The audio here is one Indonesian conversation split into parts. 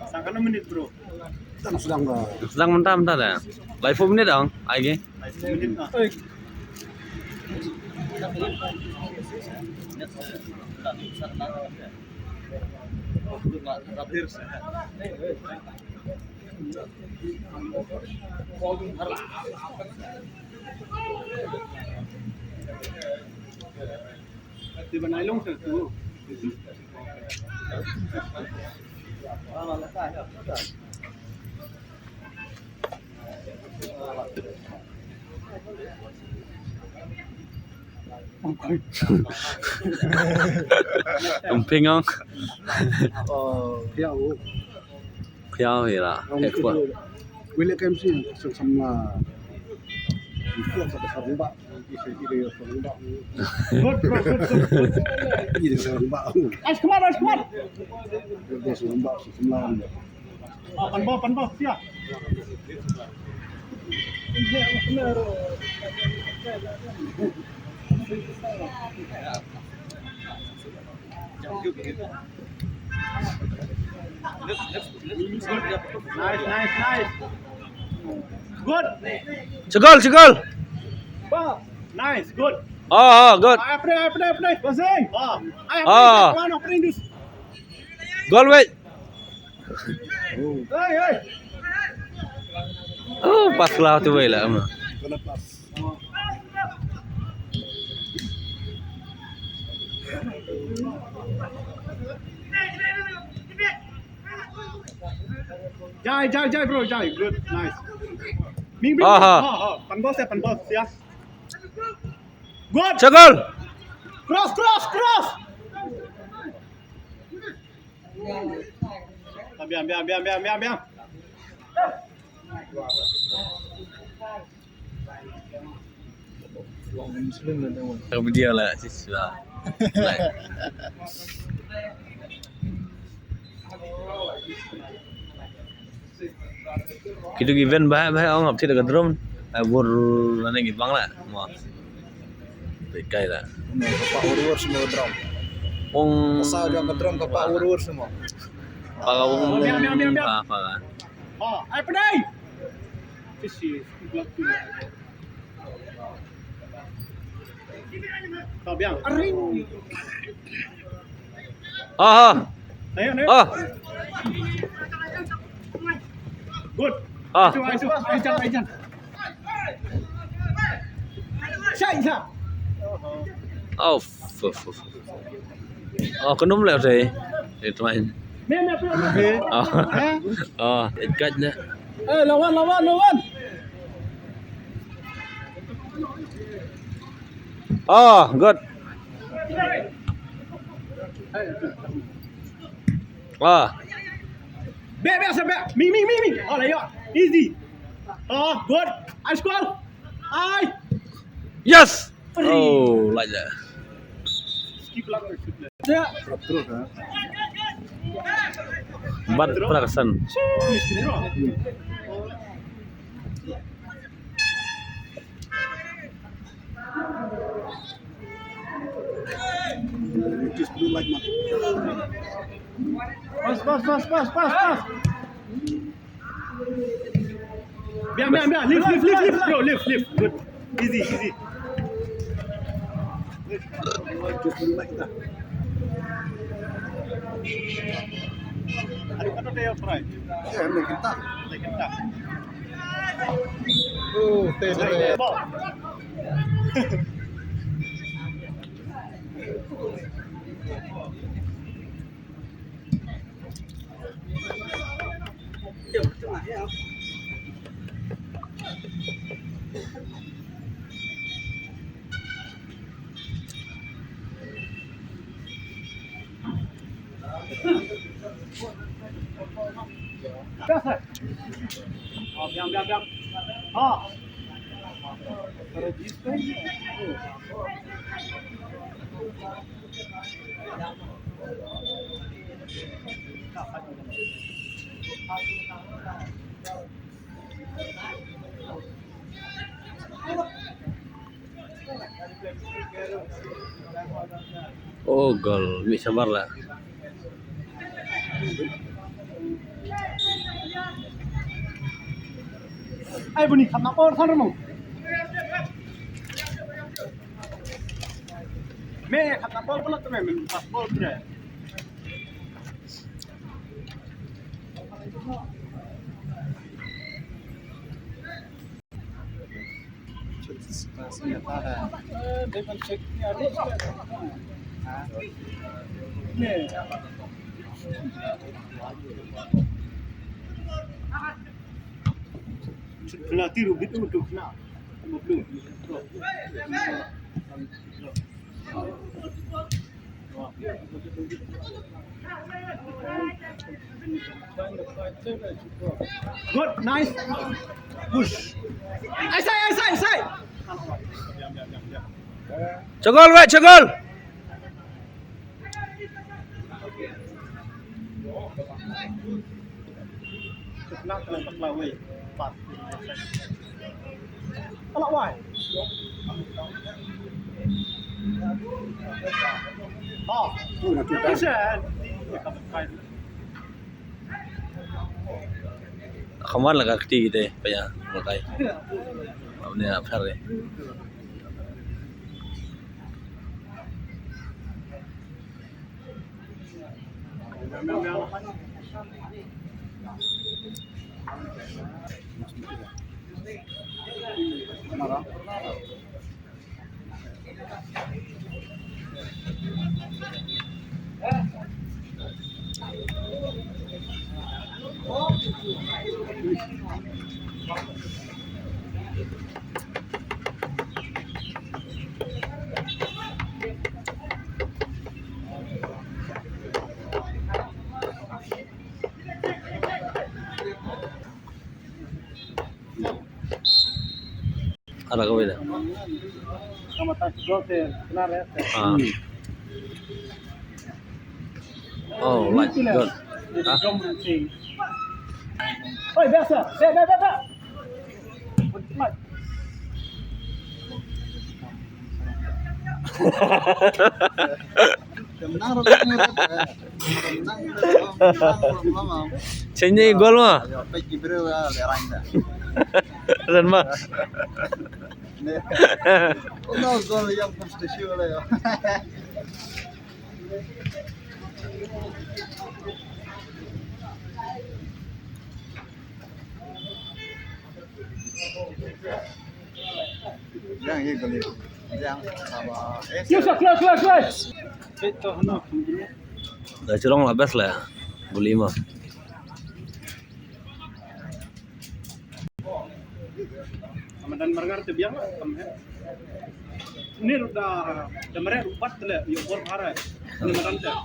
Sangka 6 menit bro. Sedang bro. Sedang mentah dah. Live 4 menit dong, lagi. 10 menit lah. Di mana ilong satu? Emping không? Theo Khéo thì là expert. William Kempsin sama itu sampai sarung bak, ide sarung bak. Ide sarung bak. Ais kemana? Dia sarung bak sembilan. Pan bawah, siap. Nice. Good. Cegol. Nice, good. Oh, good. Apply. Passing. Ah. One offering this. Goal wait. Hey. Oh, pas lah tu lah. Kena pas. Jai bro, good, nice. Ming. Pan bawah, siap. Good. Cegol. Cross. Biar. Video lah siswa. Kita event bahaya orang ngap tidak drum. Bur nane gitu bang lah. Mau. Bekai lah. Pak urur semua drum. Ong. Asal dia ke drum ke Pak urur semua. Pagawang Biar. apa kan? Ayo pedai. Fishy. Biar. Aring. Ayo. Good. Aijan. Syah. Kenum lewat saya. Itu main. Mem. Ikatnya. Lawan. Good. Biasa. Ming. Ayo. Easy. Good. Ice call. Yes. Oh, like that. Skip lang. Terus ha. Bat perasan. Just do like that. Pas. Biar. Lift, bro. Lift. Good. Easy. Just do like that. Aduh, kata dia try. Nak kita. Teh. Biasa. Biar. Register. Oh, gol. Bisa sabar lah. Ai bunyi khap nak por than remong. Me khap nak por pula tu me pas por tu dah. Dia pun cek ni ada. Ni. Kena tiru gitu tu kena. Belum. Good, nice. Push. Ai. Cegol weh, cegol. Nak kena tak wei. Pas. Kalau wai. Oh, tu nak kita. Bisa. Khaman lah kaki kita payah makai. Apa ni apa hari? Marah. Ada kau beda. Sama tas gol benar ya. Oh, like good. Jom sing. Oi, biasa. Dah. Mat. Menang lama. Sini gol mah. Pergi beri lerang dah. Dan mah. Oh, gol yang first show lah ya. Yang ini gol itu. Yang sama. Close. Betul nak. Dah curang lah best lah. Boleh mah. Dan mereka tu biang ni dah mereka rupat le, yo bor hara. Ni mereka tu.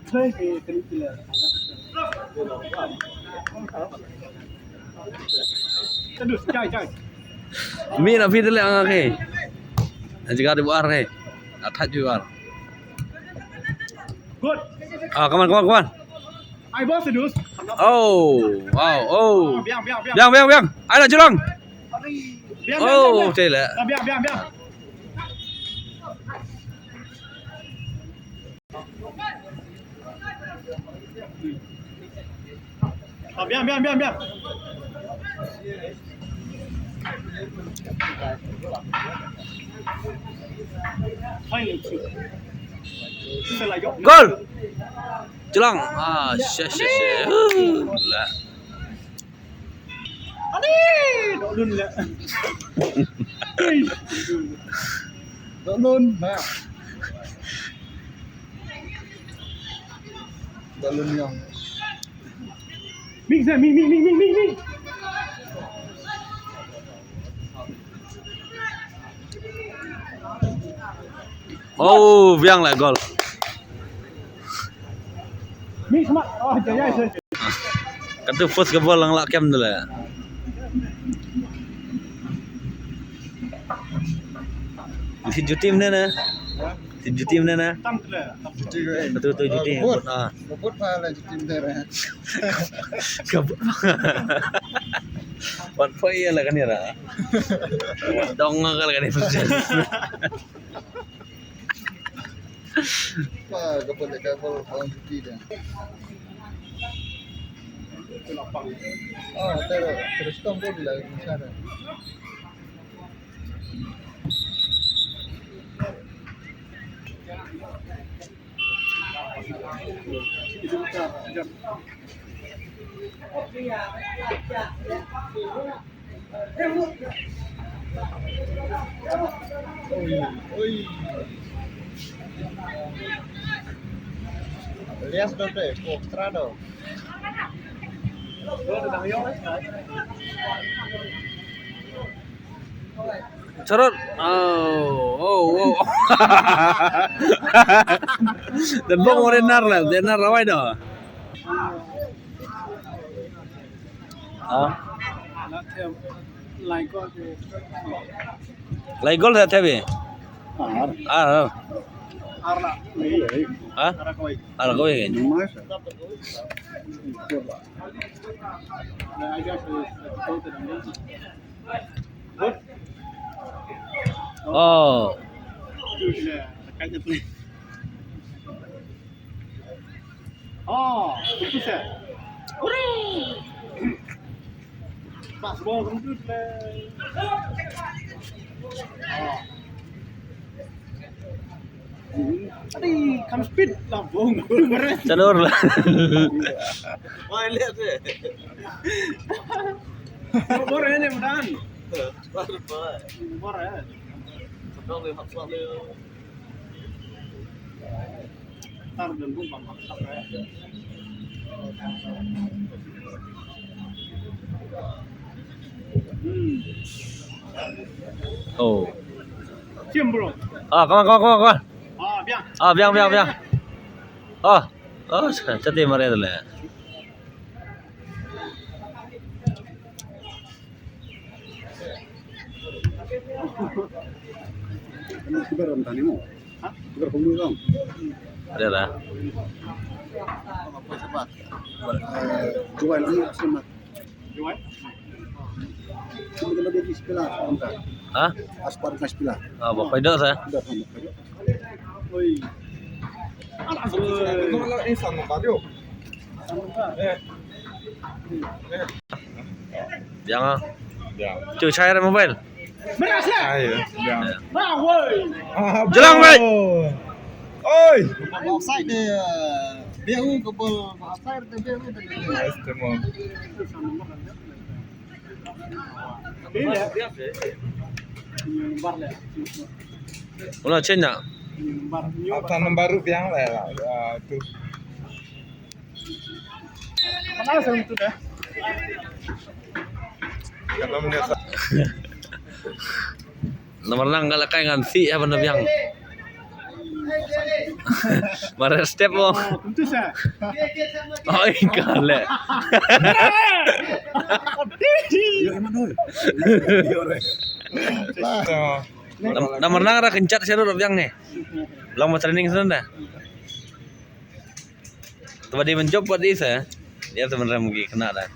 Saya kerja. Terus cai. Mi nak pergi dulu angak ke? Jika di luar ke? Atas di luar. Good. Kawan. I boss terus. Oh, wow, oh. Biang. Ai nak curang. Biang. Oh, cai lah. Biang. Biang. Gol. Curang. Syah. Lah. Dok lun le. Dalun, nah. Dalun yang. Ming. Oh, biang lah gol. Ming semak. Oh, jaya. Kata first ke bola ngelak kem tu lah. Si juti mana na? Juti mana na? Tam tu lah. Betul juti. Bobot pala juti dera. Kabut. Wan foi lah kan ya. Dong kal kan itu. Pa kapal juti dah. Oh, terus tombol lah sana. Lihat deh, Strado. Corot. Oh. Dan bong mau denar rawai dah. Lai gol dah tapi. Ah. Arla. Ah. Arla kau yang ni. Mas. Oh. Oh, itu saya. Pas ball kentut Tadi kam speed lambung. Cendur lah. Wah, lihat deh. Bor ini mudahan. Bor ya. Sedang lihat selalu. Tar dan bung bang. Oh. Cium bro. Ah, come on. Biang. Ah, biang. Oh, cantik mari tu lah. Kibar om tani mo. Hah? Kibar pemulung. Ada lah. Apa sebab? Jual ini sama. Jual. Cuma dia di sebelah om tak. Hah? Aspar ke sebelah. Ah, bapak dah saya. Sudah sama. Oi. Kalau insan baru. Biang ah. Cuy cair mobile. Berasa. Yang. Nah, woi. Jelang baik. Oi. Offside dia. Biau kebal offside tu biau tu. Ulah cenya. Tanam baru biang lah tu. Mana saya itu dah? Kalau menyesal. Nomor nang kalau kaya nganti apa nabi yang. Mari step mo. Tentu saya. Oh ikale. Nomor nang ada kencat saya nabi yang nih. Long mau training sana dah. Tuh dia mencoba buat dia saya. Dia sebenarnya mungkin kena dah.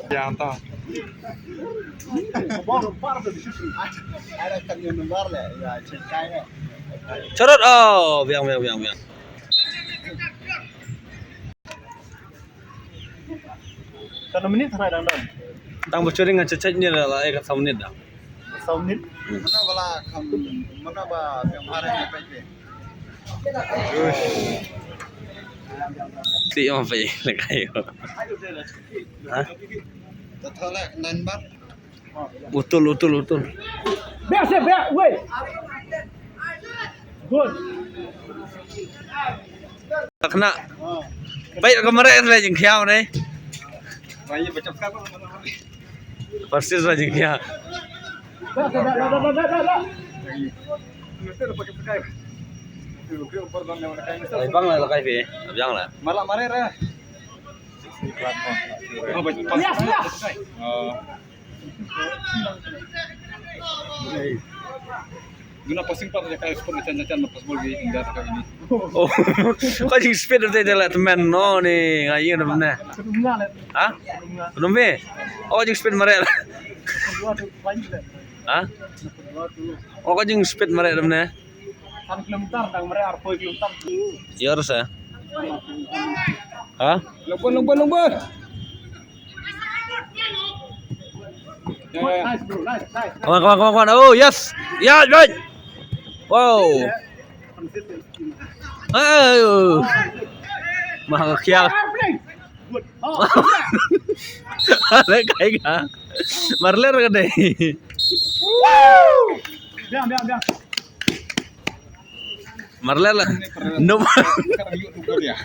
Yang tahu. Ada kan yang nomor lah, ya cekai. Corot oh, biang. Kalau menit saya dah. Tang bocori dengan cecetnya lah, kat 1 menit dah. 1 menit. Mana bala mana ba yang hari ni pagi. Si yang apa yang kayo? Hah? Tertolak nanbat. Utul. Biar, woi. Good. Kena. Baik kemarin saya jeng kiau ni. Bayi macam sekarang. Persis lah jeng kiau. Dah. Mesti pakai sekai. Bang Bang lah kai fi, biang lah. Malah mare ra. Oh, baik. Guna posting pa ya kayak sport can pas bol di indah kayak ini. Oh, kau jing speed udah jalan teman no nih ngayin udah mana? Hah? Belum be? Oh jing speed mereka. Hah? Oh kau jing speed mereka udah mana? 1 kilometer dang mereka 4 kilometer. Iya harus ya. Hah? Lomba. Ya. Nice bro, nice. Come on. Oh yes, yeah, right. Wow. Oh. Mahal kia. Ada kayak gak? Marler kan deh. Biang. Marler lah. No. Karena yuk ya.